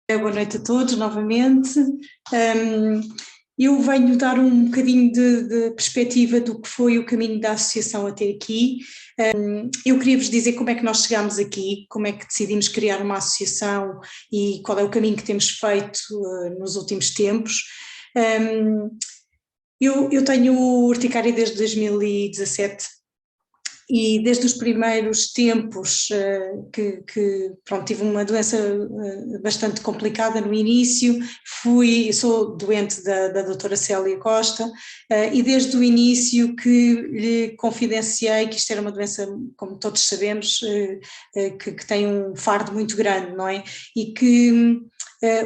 Boa noite a todos novamente. Eu venho dar um bocadinho de perspectiva do que foi o caminho da associação até aqui. Eu queria vos dizer como é que nós chegámos aqui, como é que decidimos criar uma associação e qual é o caminho que temos feito nos últimos tempos. Eu tenho urticária desde 2017. E desde os primeiros tempos pronto, tive uma doença bastante complicada no início, sou doente da doutora Célia Costa, e desde o início que lhe confidenciei que isto era uma doença, como todos sabemos, que tem um fardo muito grande, não é? E que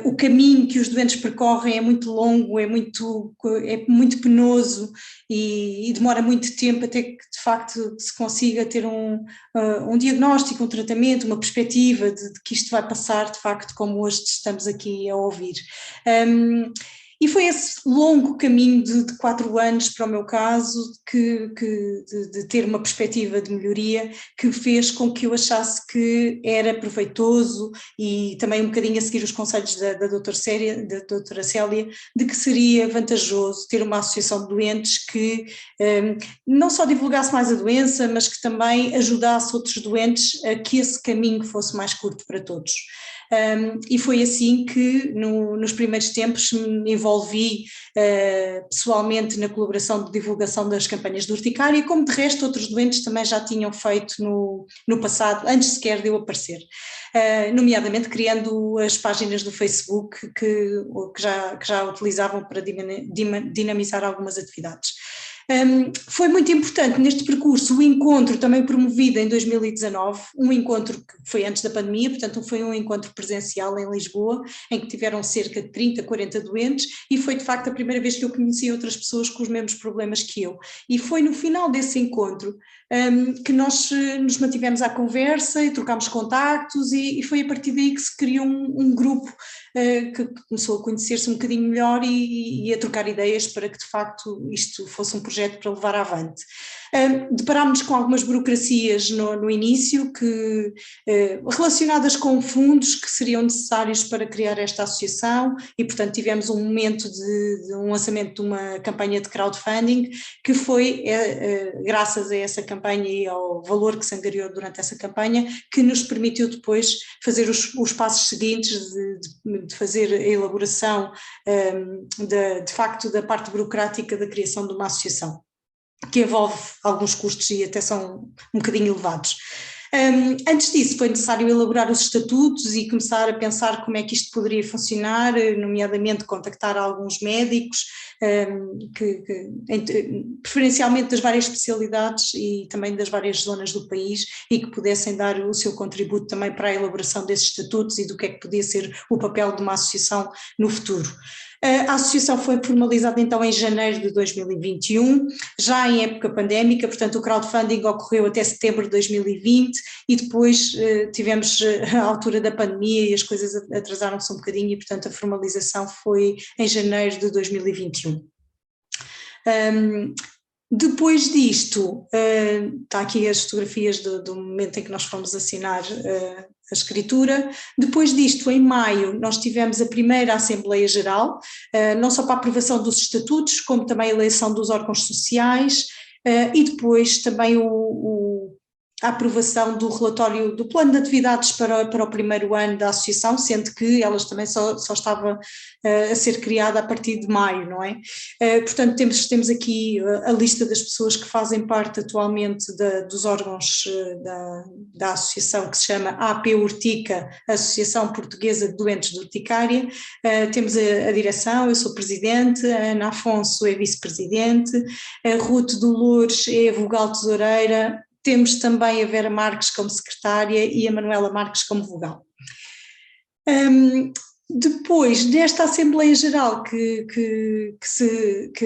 o caminho que os doentes percorrem é muito longo, é muito penoso e demora muito tempo até que de facto se consiga ter um diagnóstico, um tratamento, uma perspectiva de que isto vai passar de facto, como hoje estamos aqui a ouvir. E foi esse longo caminho de 4 anos, para o meu caso, de ter uma perspectiva de melhoria, que fez com que eu achasse que era proveitoso e também um bocadinho a seguir os conselhos da doutora Célia, de que seria vantajoso ter uma associação de doentes que não só divulgasse mais a doença, mas que também ajudasse outros doentes a que esse caminho fosse mais curto para todos. E foi assim que nos primeiros tempos me envolvi pessoalmente na colaboração de divulgação das campanhas de urticária, como de resto outros doentes também já tinham feito no passado, antes sequer de eu aparecer, nomeadamente criando as páginas do Facebook que já utilizavam para dinamizar algumas atividades. Foi muito importante neste percurso o encontro também promovido em 2019, um encontro que foi antes da pandemia, portanto foi um encontro presencial em Lisboa, em que tiveram cerca de 30, 40 doentes, e foi de facto a primeira vez que eu conheci outras pessoas com os mesmos problemas que eu. E foi no final desse encontro que nós nos mantivemos à conversa e trocámos contactos, e foi a partir daí que se criou um grupo que começou a conhecer-se um bocadinho melhor e a trocar ideias para que de facto isto fosse um projeto para levar avante. Deparámos-nos com algumas burocracias no início relacionadas com fundos que seriam necessários para criar esta associação, e portanto tivemos um momento de um lançamento de uma campanha de crowdfunding que foi graças a essa campanha e ao valor que se angariou durante essa campanha que nos permitiu depois fazer os passos seguintes de fazer a elaboração de facto da parte burocrática da criação de uma associação, que envolve alguns custos e até são um bocadinho elevados. Antes disso foi necessário elaborar os estatutos e começar a pensar como é que isto poderia funcionar, nomeadamente contactar alguns médicos, preferencialmente das várias especialidades e também das várias zonas do país, e que pudessem dar o seu contributo também para a elaboração desses estatutos e do que é que podia ser o papel de uma associação no futuro. A associação foi formalizada então em janeiro de 2021, já em época pandémica, portanto o crowdfunding ocorreu até setembro de 2020 e depois tivemos a altura da pandemia e as coisas atrasaram-se um bocadinho, e portanto a formalização foi em janeiro de 2021. Depois disto, está aqui as fotografias do momento em que nós fomos assinar a escritura. Depois disto, em maio, nós tivemos a primeira Assembleia Geral, não só para a aprovação dos estatutos, como também a eleição dos órgãos sociais, e depois também a aprovação do relatório do plano de atividades para o primeiro ano da associação, sendo que elas também só estava a ser criada a partir de maio, não é? Portanto, temos aqui a lista das pessoas que fazem parte atualmente dos órgãos da associação, que se chama AP Urtica, Associação Portuguesa de Doentes de Urticária. Temos a direção, eu sou presidente, a Ana Afonso é vice-presidente, a Ruth Dolores é vogal tesoureira. Temos também a Vera Marques como secretária e a Manuela Marques como vogal. Depois desta Assembleia Geral que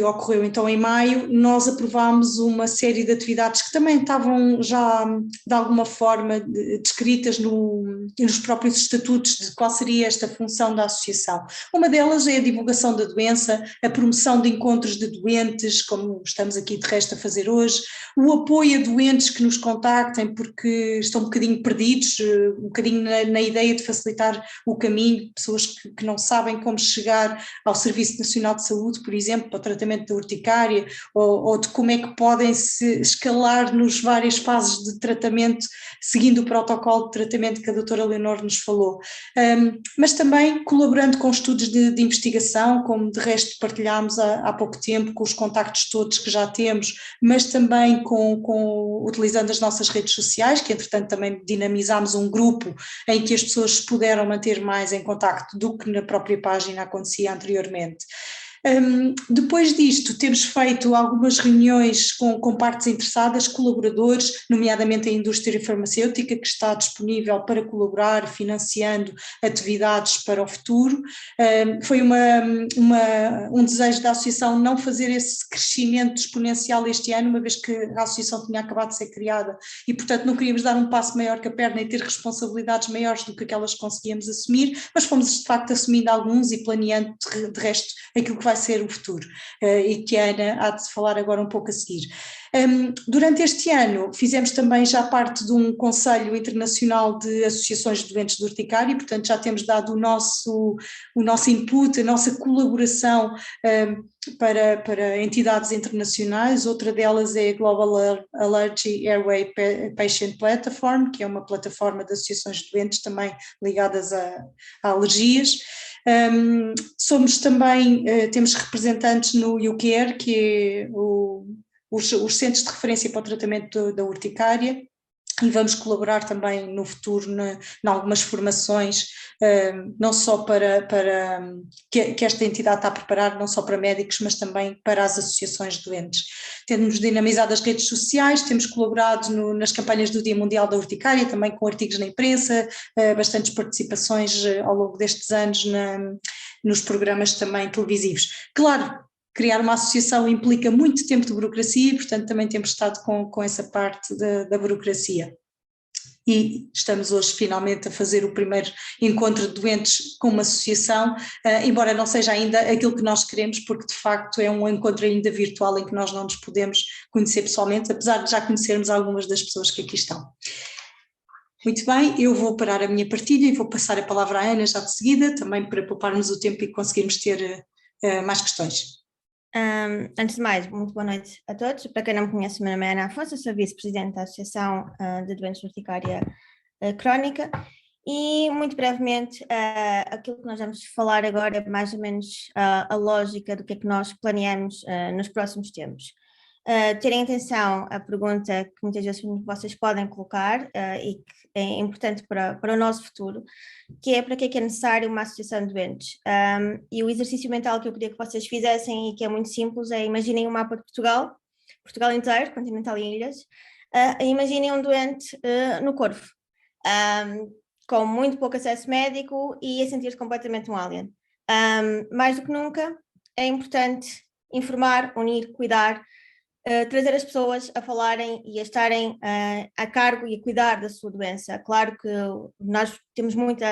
ocorreu então em maio, nós aprovámos uma série de atividades que também estavam já de alguma forma descritas nos próprios estatutos de qual seria esta função da associação. Uma delas é a divulgação da doença, a promoção de encontros de doentes, como estamos aqui de resto a fazer hoje, o apoio a doentes que nos contactem porque estão um bocadinho perdidos, um bocadinho na ideia de facilitar o caminho, pessoas que não sabem como chegar ao Serviço Nacional de Saúde, por exemplo, para o tratamento da urticária, ou de como é que podem se escalar nas várias fases de tratamento, seguindo o protocolo de tratamento que a doutora Leonor nos falou. Mas também colaborando com estudos de investigação, como de resto partilhámos há pouco tempo, com os contactos todos que já temos, mas também utilizando as nossas redes sociais, que entretanto também dinamizámos um grupo em que as pessoas se puderam manter mais em contacto do que na própria página acontecia anteriormente. Depois disto, temos feito algumas reuniões com partes interessadas, colaboradores, nomeadamente a indústria farmacêutica, que está disponível para colaborar, financiando atividades para o futuro. Foi um desejo da associação não fazer esse crescimento exponencial este ano, uma vez que a associação tinha acabado de ser criada e, portanto, não queríamos dar um passo maior que a perna e ter responsabilidades maiores do que aquelas que conseguíamos assumir, mas fomos de facto assumindo alguns e planeando de resto aquilo que vai ser o futuro, e que a Ana há de falar agora um pouco a seguir. Durante este ano fizemos também já parte de um Conselho Internacional de Associações de Doentes de Urticária, portanto já temos dado o nosso input, a nossa colaboração para entidades internacionais. Outra delas é a Global Allergy Airway Patient Platform, que é uma plataforma de associações de doentes também ligadas a alergias. Somos também, temos representantes no UCARE, que é os Centros de Referência para o Tratamento da Urticária, e vamos colaborar também no futuro em algumas formações, não só que esta entidade está a preparar, não só para médicos, mas também para as associações de doentes. Temos dinamizado as redes sociais, temos colaborado nas campanhas do Dia Mundial da Urticária, também com artigos na imprensa, bastantes participações ao longo destes anos nos programas também televisivos. Claro, criar uma associação implica muito tempo de burocracia e, portanto, também temos estado com essa parte da burocracia. E estamos hoje finalmente a fazer o primeiro encontro de doentes com uma associação, embora não seja ainda aquilo que nós queremos, porque de facto é um encontro ainda virtual em que nós não nos podemos conhecer pessoalmente, apesar de já conhecermos algumas das pessoas que aqui estão. Muito bem, eu vou parar a minha partilha e vou passar a palavra à Ana já de seguida, também para pouparmos o tempo e conseguirmos ter mais questões. Antes de mais, muito boa noite a todos. Para quem não me conhece, meu nome é Ana Afonso, sou vice-presidente da Associação de Doentes de Urticária Crónica e, muito brevemente, aquilo que nós vamos falar agora é mais ou menos a lógica do que é que nós planeamos nos próximos tempos. Terem atenção à pergunta que muitas vezes vocês podem colocar e que é importante para o nosso futuro, que é para que é necessário uma associação de doentes. E o exercício mental que eu queria que vocês fizessem e que é muito simples é: imaginem um mapa de Portugal inteiro, continental e ilhas, imaginem um doente no Corvo, com muito pouco acesso médico e a sentir-se completamente um alien. Mais do que nunca é importante informar, unir, cuidar, trazer as pessoas a falarem e a estarem a cargo e a cuidar da sua doença. Claro que nós temos muita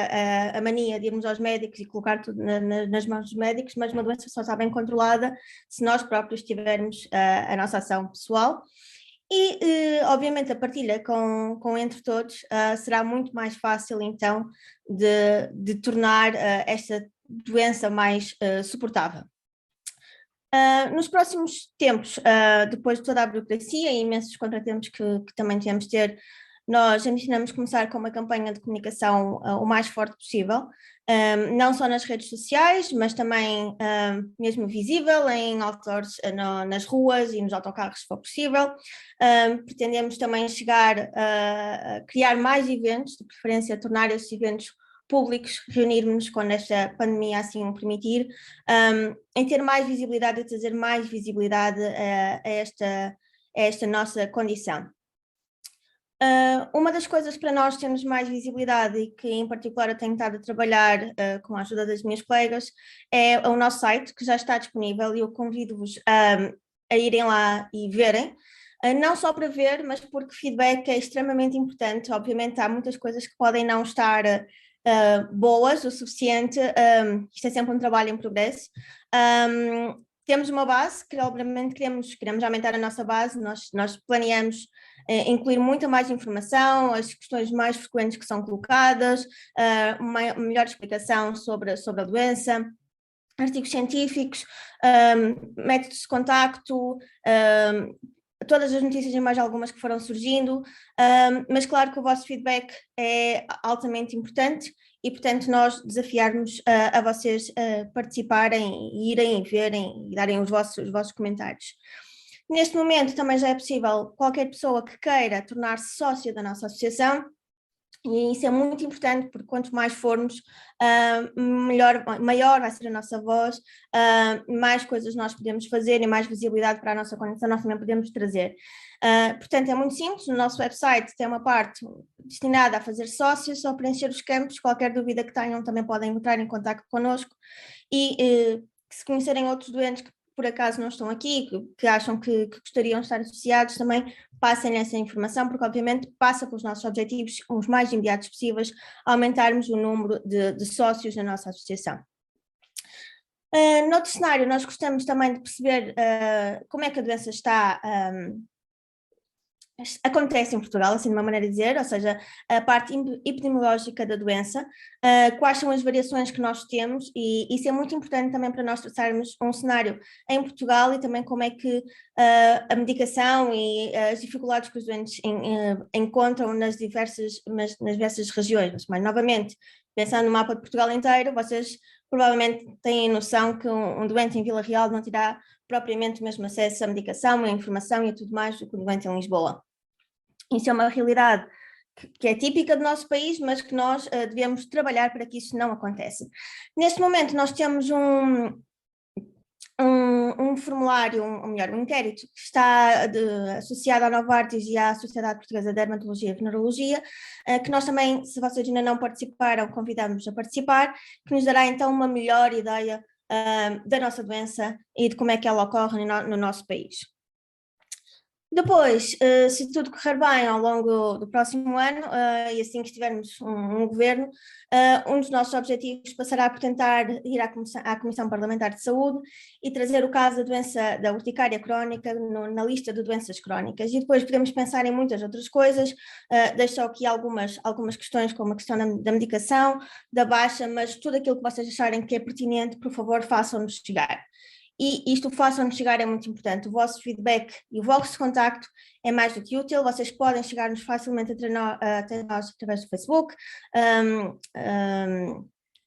a mania de irmos aos médicos e colocar tudo nas mãos dos médicos, mas uma doença só está bem controlada se nós próprios tivermos a nossa ação pessoal. E, obviamente, a partilha com entre todos será muito mais fácil, então, de tornar esta doença mais suportável. Nos próximos tempos, depois de toda a burocracia e imensos contratempos que também temos de ter, nós ambicionamos começar com uma campanha de comunicação o mais forte possível, não só nas redes sociais, mas também mesmo visível em outdoors nas ruas e nos autocarros, se for possível. Pretendemos também chegar a criar mais eventos, de preferência tornar esses eventos públicos, reunirmos quando esta pandemia assim o permitir, em ter mais visibilidade e trazer mais visibilidade a esta nossa condição. Uma das coisas para nós termos mais visibilidade e que em particular eu tenho estado a trabalhar com a ajuda das minhas colegas é o nosso site, que já está disponível, e eu convido-vos a irem lá e verem. Não só para ver, mas porque feedback é extremamente importante. Obviamente há muitas coisas que podem não estar boas o suficiente, isto é sempre um trabalho em progresso, temos uma base, que obviamente queremos aumentar a nossa base, nós planeamos incluir muita mais informação, as questões mais frequentes que são colocadas, uma melhor explicação sobre a doença, artigos científicos, métodos de contacto, todas as notícias e mais algumas que foram surgindo, mas claro que o vosso feedback é altamente importante e, portanto, nós desafiarmos a vocês participarem, irem, verem e darem os vossos comentários. Neste momento também já é possível qualquer pessoa que queira tornar-se sócio da nossa associação, e isso é muito importante, porque quanto mais formos, maior vai ser a nossa voz, mais coisas nós podemos fazer e mais visibilidade para a nossa conexão nós também podemos trazer. Portanto, é muito simples, no nosso website tem uma parte destinada a fazer sócios, só preencher os campos, qualquer dúvida que tenham também podem entrar em contato connosco e se conhecerem outros doentes que por acaso não estão aqui, que acham que gostariam de estar associados, também passem essa informação, porque obviamente passa pelos nossos objetivos, os mais imediatos possíveis, aumentarmos o número de sócios na nossa associação. Noutro cenário, nós gostamos também de perceber como é que a doença acontece em Portugal, assim de uma maneira de dizer, ou seja, a parte epidemiológica da doença, quais são as variações que nós temos, e isso é muito importante também para nós traçarmos um cenário em Portugal e também como é que a medicação e as dificuldades que os doentes encontram nas diversas regiões. Mas novamente, pensando no mapa de Portugal inteiro, vocês provavelmente têm noção que um doente em Vila Real não terá propriamente o mesmo acesso à medicação, à informação e tudo mais do que um doente em Lisboa. Isso é uma realidade que é típica do nosso país, mas que nós devemos trabalhar para que isso não aconteça. Neste momento nós temos um formulário, um inquérito que está associado à Novartis e à Sociedade Portuguesa de Dermatologia e Venerologia, que nós também, se vocês ainda não participaram, convidamos-vos a participar, que nos dará então uma melhor ideia da nossa doença e de como é que ela ocorre no nosso país. Depois, se tudo correr bem ao longo do próximo ano, e assim que tivermos um governo, um dos nossos objetivos passará por tentar ir à Comissão Parlamentar de Saúde e trazer o caso da doença da urticária crónica na lista de doenças crónicas. E depois podemos pensar em muitas outras coisas, deixo só aqui algumas questões, como a questão da medicação, da baixa, mas tudo aquilo que vocês acharem que é pertinente, por favor, façam-nos chegar. E isto façam-nos chegar é muito importante, o vosso feedback e o vosso contacto é mais do que útil, vocês podem chegar-nos facilmente até nós através do Facebook,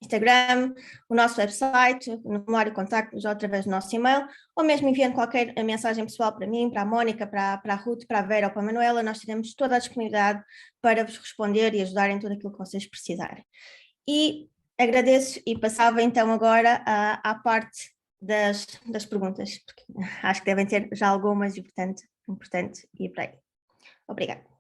Instagram, o nosso website, o formulário de contacto ou através do nosso e-mail, ou mesmo enviando qualquer mensagem pessoal para mim, para a Mónica, para a Ruth, para a Vera ou para a Manuela, nós teremos toda a disponibilidade para vos responder e ajudar em tudo aquilo que vocês precisarem. E agradeço e passava então agora à parte das perguntas, porque acho que devem ter já algumas e, portanto, importante ir para aí. Obrigada.